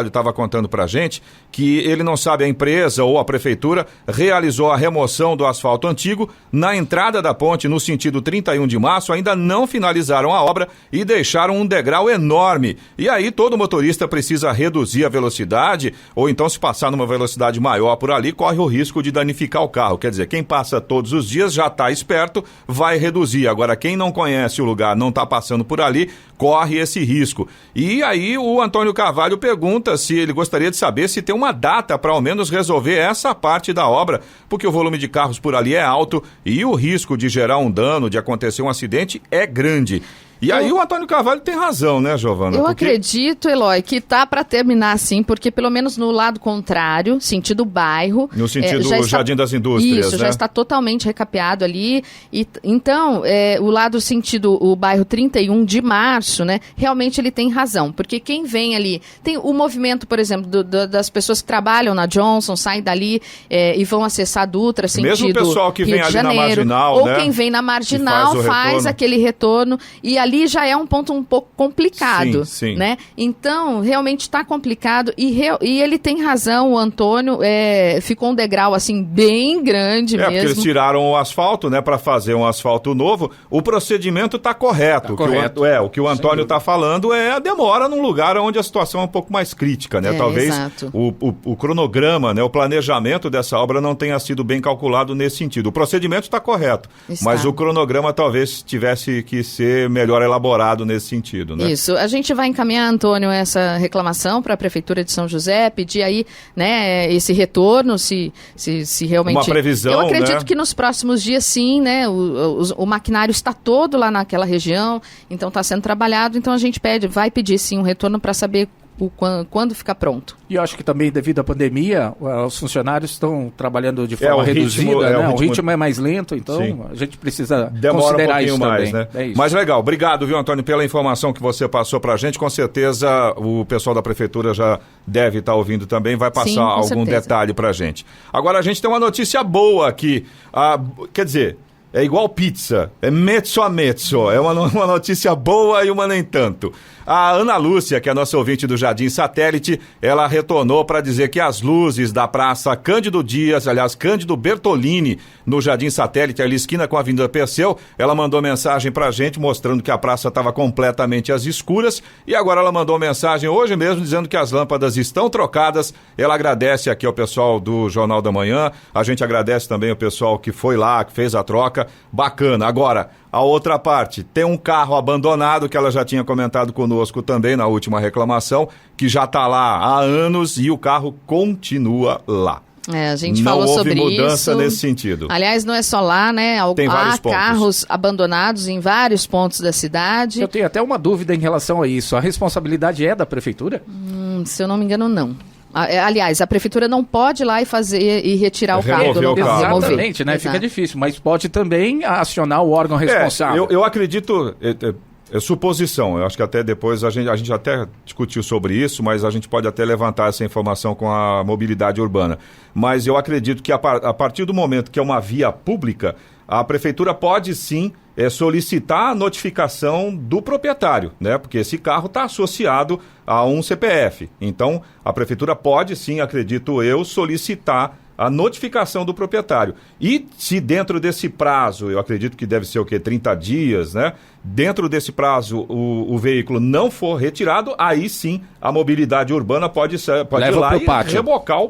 estava contando pra gente que ele não sabe, a empresa ou a prefeitura realizou a remoção do asfalto antigo na entrada da ponte no sentido 31 de março, ainda não finalizaram a obra e deixaram um degrau enorme. E aí todo motorista precisa reduzir a velocidade, ou então se passar numa velocidade maior por ali, corre o risco de danificar o carro. Quer dizer, quem passa todos os dias já está esperto, vai reduzir. Agora, quem não conhece o lugar, não está passando por ali, corre esse risco. E aí o Antônio Carvalho pergunta se ele gostaria de saber se tem uma data para ao menos resolver essa parte da obra, porque o volume de carros por ali é alto e o risco de gerar um dano, de acontecer um acidente é grande. E aí o Antônio Carvalho tem razão, né, Giovana?
Eu acredito, Eloy, que tá para terminar assim, porque pelo menos no lado contrário, sentido bairro...
No sentido do Jardim das Indústrias,
isso,
né?
já está totalmente recapeado ali. E, então, o lado sentido, o bairro 31 de março, né, realmente ele tem razão, porque quem vem ali... Tem o movimento, por exemplo, das pessoas que trabalham na Johnson, saem dali e vão acessar a Dutra, sentido
mesmo o pessoal que
Rio
vem
de
ali
Janeiro,
na Marginal,
ou
né,
quem vem na Marginal faz aquele retorno, e ali já é um ponto um pouco complicado,
sim.
né? Então, realmente está complicado e ele tem razão, o Antônio, ficou um degrau assim bem grande mesmo.
Porque eles tiraram o asfalto, né, para fazer um asfalto novo. O procedimento está correto. O que o Antônio está falando é a demora num lugar onde a situação é um pouco mais crítica, né? Talvez o cronograma, né, o planejamento dessa obra não tenha sido bem calculado nesse sentido. O procedimento está correto, mas o cronograma talvez tivesse que ser melhor elaborado nesse sentido, né?
Isso, a gente vai encaminhar, Antônio, essa reclamação para a Prefeitura de São José, pedir aí, né, esse retorno, se realmente...
Uma previsão,
eu acredito,
né,
que nos próximos dias, sim, né, o maquinário está todo lá naquela região, então está sendo trabalhado, então a gente vai pedir, sim, um retorno para saber quando ficar pronto.
E eu acho que também, devido à pandemia, os funcionários estão trabalhando de forma reduzida, né? O ritmo é mais lento, então a gente precisa considerar isso mais,
né?
É isso.
Mas legal, obrigado, viu, Antônio, pela informação que você passou pra gente. Com certeza o pessoal da Prefeitura já deve estar ouvindo também, vai passar algum detalhe pra gente. Agora a gente tem uma notícia boa aqui, quer dizer... É igual pizza, é mezzo a mezzo, é uma notícia boa e uma nem tanto. A Ana Lúcia, que é a nossa ouvinte do Jardim Satélite, ela retornou para dizer que as luzes da Praça Cândido Dias, aliás, Cândido Bertolini, no Jardim Satélite, ali esquina com a Avenida Perseu, ela mandou mensagem pra gente mostrando que a praça estava completamente às escuras, e agora ela mandou mensagem hoje mesmo dizendo que as lâmpadas estão trocadas. Ela agradece aqui ao pessoal do Jornal da Manhã, a gente agradece também o pessoal que foi lá, que fez a troca, bacana. Agora, a outra parte, tem um carro abandonado que ela já tinha comentado conosco também na última reclamação, que já está lá há anos e o carro continua lá.
A gente falou sobre isso.
Não houve mudança nesse sentido.
Aliás, não é só lá, né? Há carros abandonados em vários pontos da cidade.
Eu tenho até uma dúvida em relação a isso. A responsabilidade é da prefeitura?
Se eu não me engano, não. Aliás, a prefeitura não pode ir lá e retirar o carro do local.
Exatamente, né? Fica difícil, mas pode também acionar o órgão responsável.
Eu acredito... É suposição, eu acho que até depois a gente até discutiu sobre isso, mas a gente pode até levantar essa informação com a mobilidade urbana. Mas eu acredito que a partir do momento que é uma via pública, a prefeitura pode sim solicitar a notificação do proprietário, né? Porque esse carro está associado a um CPF. Então, a prefeitura pode sim, acredito eu, solicitar a notificação do proprietário. E se dentro desse prazo, eu acredito que deve ser 30 dias, né? Dentro desse prazo o veículo não for retirado, aí sim a mobilidade urbana pode ir lá e rebocar o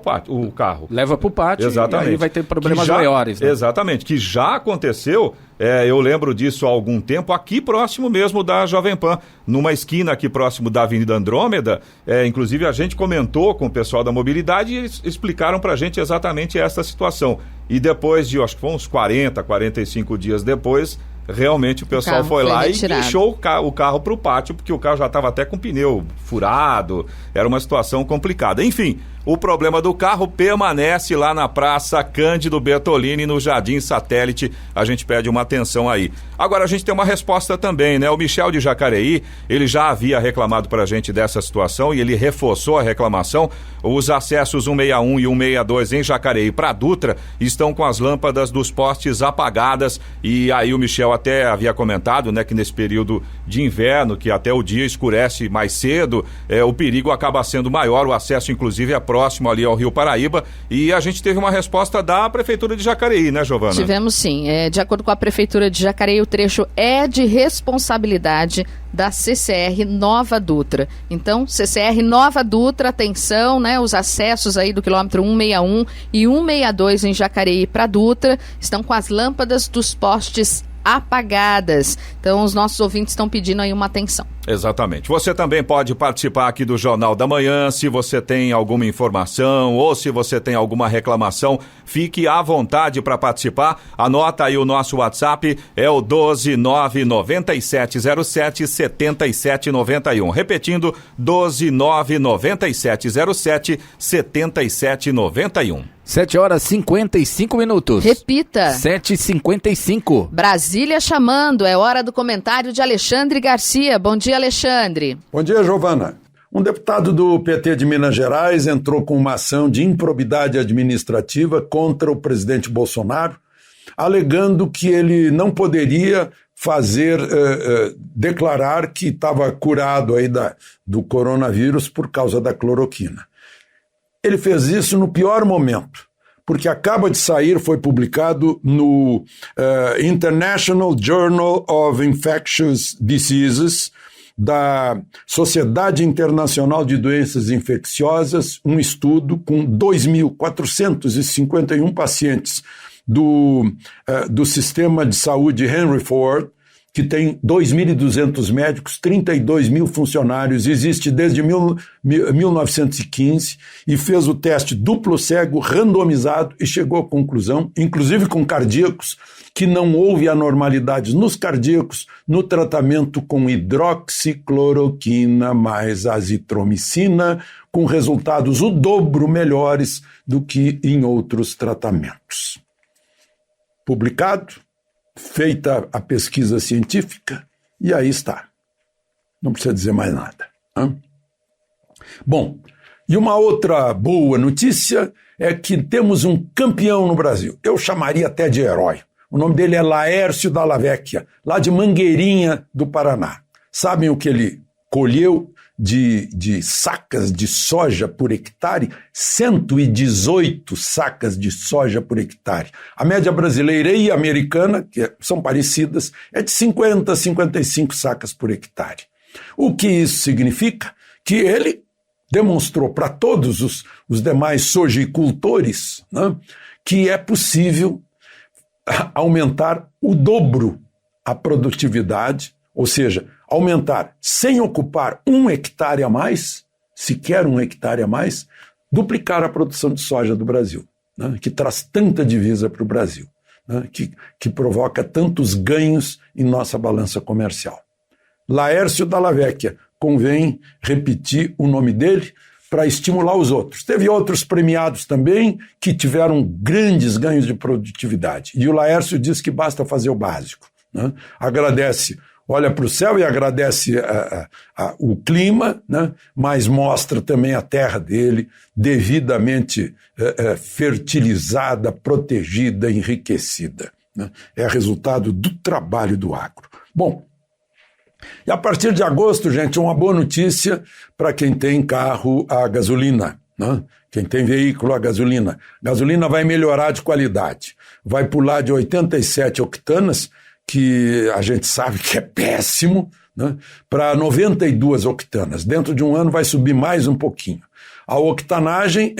carro.
Leva para o pátio.
Exatamente.
E aí vai ter problemas maiores. Né?
Exatamente, que já aconteceu, eu lembro disso há algum tempo, aqui próximo mesmo da Jovem Pan, numa esquina aqui próximo da Avenida Andrômeda, inclusive a gente comentou com o pessoal da mobilidade e eles explicaram pra gente exatamente essa situação. E depois de, acho que foi uns 45 dias depois, realmente o pessoal foi lá e deixou o carro para o pátio, porque o carro já estava até com o pneu furado, era uma situação complicada. Enfim, o problema do carro permanece lá na Praça Cândido Bertolini, no Jardim Satélite. A gente pede uma atenção aí. Agora a gente tem uma resposta também, né? O Michel de Jacareí, ele já havia reclamado pra gente dessa situação e ele reforçou a reclamação. Os acessos 161 e 162 em Jacareí para Dutra estão com as lâmpadas dos postes apagadas, e aí o Michel até havia comentado, né, que nesse período de inverno, que até o dia escurece mais cedo, o perigo acaba sendo maior, o acesso inclusive é próximo ali ao Rio Paraíba, e a gente teve uma resposta da Prefeitura de Jacareí, né, Giovana?
Tivemos sim, de acordo com a Prefeitura de Jacareí, o trecho é de responsabilidade da CCR Nova Dutra. Então, CCR Nova Dutra, atenção, né? Os acessos aí do quilômetro 161 e 162 em Jacareí para Dutra estão com as lâmpadas dos postes apagadas. Então, os nossos ouvintes estão pedindo aí uma atenção.
Exatamente. Você também pode participar aqui do Jornal da Manhã. Se você tem alguma informação ou se você tem alguma reclamação, fique à vontade para participar. Anota aí o nosso WhatsApp, é o 12997077791. Repetindo, 12997077791.
7h55.
Repita.
7h55.
Brasília chamando, é hora do comentário de Alexandre Garcia. Bom dia, Alexandre.
Bom dia, Giovana. Um deputado do PT de Minas Gerais entrou com uma ação de improbidade administrativa contra o presidente Bolsonaro, alegando que ele não poderia declarar que estava curado aí do coronavírus por causa da cloroquina. Ele fez isso no pior momento, porque acaba de sair, foi publicado no International Journal of Infectious Diseases, da Sociedade Internacional de Doenças Infecciosas, um estudo com 2.451 pacientes do sistema de saúde Henry Ford, que tem 2.200 médicos, 32 mil funcionários, existe desde 1915, e fez o teste duplo cego, randomizado, e chegou à conclusão, inclusive com cardíacos, que não houve anormalidades nos cardíacos no tratamento com hidroxicloroquina mais azitromicina, com resultados o dobro melhores do que em outros tratamentos. Publicado, feita a pesquisa científica, e aí está. Não precisa dizer mais nada. Hein? Bom, e uma outra boa notícia é que temos um campeão no Brasil. Eu chamaria até de herói. O nome dele é Laércio Dalla Vecchia, lá de Mangueirinha do Paraná. Sabem o que ele colheu de sacas de soja por hectare, 118 sacas de soja por hectare. A média brasileira e americana, que são parecidas, é de 50 a 55 sacas por hectare. O que isso significa? Que ele demonstrou para todos os demais sojicultores, né, que é possível aumentar o dobro a produtividade, ou seja, aumentar sem ocupar 1 hectare a mais, sequer 1 hectare a mais, duplicar a produção de soja do Brasil, né, que traz tanta divisa para o Brasil, né, que provoca tantos ganhos em nossa balança comercial. Laércio Dalla Vecchia, convém repetir o nome dele para estimular os outros. Teve outros premiados também que tiveram grandes ganhos de produtividade. E o Laércio diz que basta fazer o básico, né? Agradece, olha para o céu e agradece o clima, né? Mas mostra também a terra dele devidamente fertilizada, protegida, enriquecida, né? É resultado do trabalho do agro. Bom, e a partir de agosto, gente, uma boa notícia para quem tem carro a gasolina, né? Quem tem veículo a gasolina. Gasolina vai melhorar de qualidade. Vai pular de 87 octanas, que a gente sabe que é péssimo, né? Para 92 octanas. Dentro de um ano vai subir mais um pouquinho. A octanagem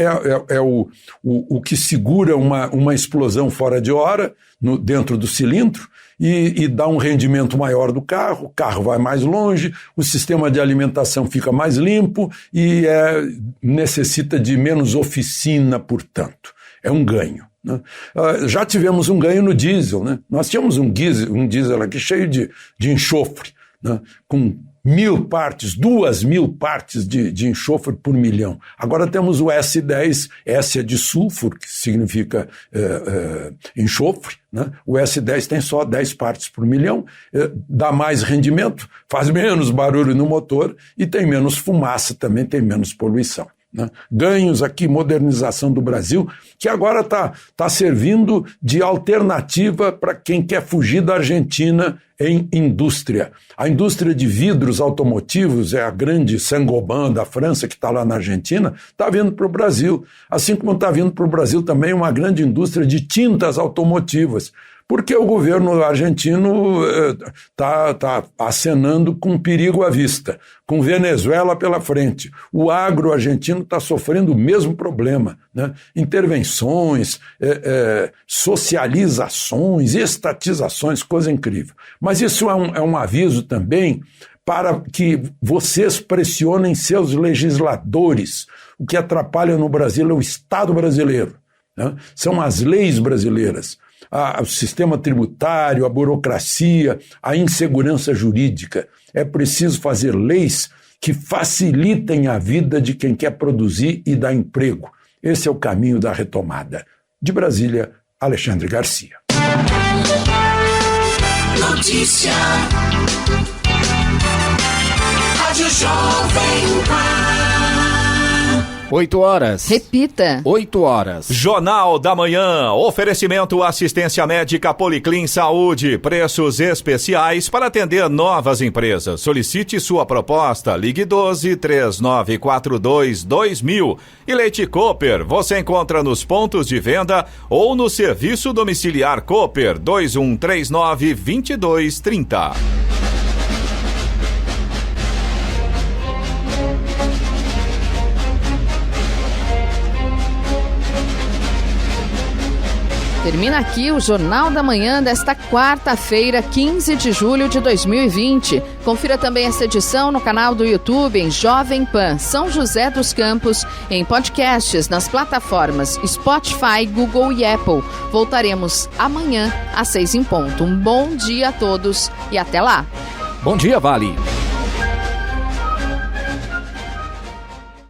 é o que segura uma explosão fora de hora dentro do cilindro e dá um rendimento maior do carro, o carro vai mais longe, o sistema de alimentação fica mais limpo e necessita de menos oficina, portanto. É um ganho, né? Já tivemos um ganho no diesel, né? Nós tínhamos um diesel aqui cheio de enxofre, né? Com 1.000 partes, 2.000 partes de enxofre por milhão. Agora temos o S10, S é de sulfuro, que significa enxofre, né? O S10 tem só 10 partes por milhão, dá mais rendimento, faz menos barulho no motor e tem menos fumaça também, tem menos poluição, né? Ganhos aqui, modernização do Brasil, que agora está servindo de alternativa para quem quer fugir da Argentina em indústria. A indústria de vidros automotivos é a grande Saint-Gobain da França, que está lá na Argentina, está vindo para o Brasil. Assim como está vindo para o Brasil também uma grande indústria de tintas automotivas, porque o governo argentino está acenando com perigo à vista, com Venezuela pela frente. O agro argentino está sofrendo o mesmo problema, né? Intervenções, socializações, estatizações, coisa incrível. Mas isso é um aviso também para que vocês pressionem seus legisladores. O que atrapalha no Brasil é o Estado brasileiro, né? São as leis brasileiras. O sistema tributário, a burocracia, a insegurança jurídica. É preciso fazer leis que facilitem a vida de quem quer produzir e dar emprego. Esse é o caminho da retomada. De Brasília, Alexandre Garcia.
Notícia. Rádio Jovem Pan.
8 horas.
Repita.
8 horas.
Jornal da Manhã. Oferecimento assistência médica Policlin Saúde. Preços especiais para atender novas empresas. Solicite sua proposta. Ligue 12-3942-2000. E Leite Cooper. Você encontra nos pontos de venda ou no serviço domiciliar Cooper 2139-2230.
Termina aqui o Jornal da Manhã desta quarta-feira, 15 de julho de 2020. Confira também esta edição no canal do YouTube em Jovem Pan São José dos Campos, em podcasts nas plataformas Spotify, Google e Apple. Voltaremos amanhã às 6 em ponto. Um bom dia a todos e até lá.
Bom dia, Vale.